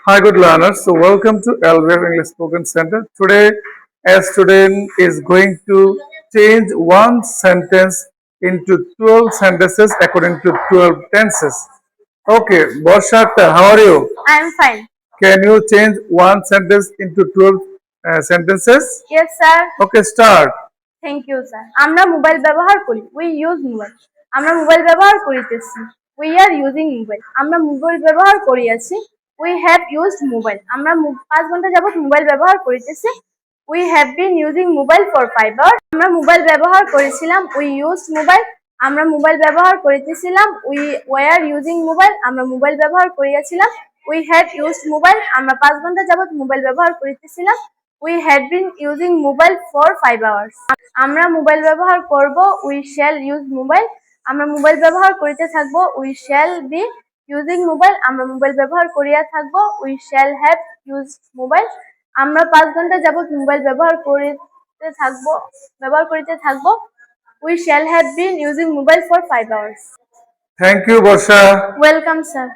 Hi, good learners. So, welcome to LWF English Spoken Center. Today, a student is going to change one sentence into 12 sentences according to 12 tenses. Okay, Borsha, how are you? I'm fine. Can you change one sentence into 12 sentences? Yes, sir. Okay, start. Thank you sir. আমরা mobile ব্যবহার করি। We use mobile. আমরা mobile ব্যবহার করিতেছি। We are using mobile. আমরা mobile ব্যবহার করিয়াছি। We have used mobile. আমরা 5 ঘন্টা যাবত মোবাইল ব্যবহার করিতেছি। We have been using mobile for 5 hours. আমরা মোবাইল ব্যবহার করেছিলাম। We used mobile. আমরা মোবাইল ব্যবহার করিতেছিলাম। We were using mobile. আমরা মোবাইল ব্যবহার করিয়াছিলাম। We had used mobile. আমরা 5 ঘন্টা যাবত মোবাইল ব্যবহার করিতেছিলাম। We had been using mobile for 5 hours. আমরা মোবাইল ব্যবহার করব। We shall use mobile. আমরা মোবাইল ব্যবহার করিতে থাকব। We shall be using mobile. আমরা মোবাইল ব্যবহার করিয়া থাকব। We shall have use mobile. আমরা 5 ঘন্টা যাবত মোবাইল ব্যবহার করিতে থাকব। We shall have been using mobile for 5 hours. Thank you, Borsha. Welcome sir.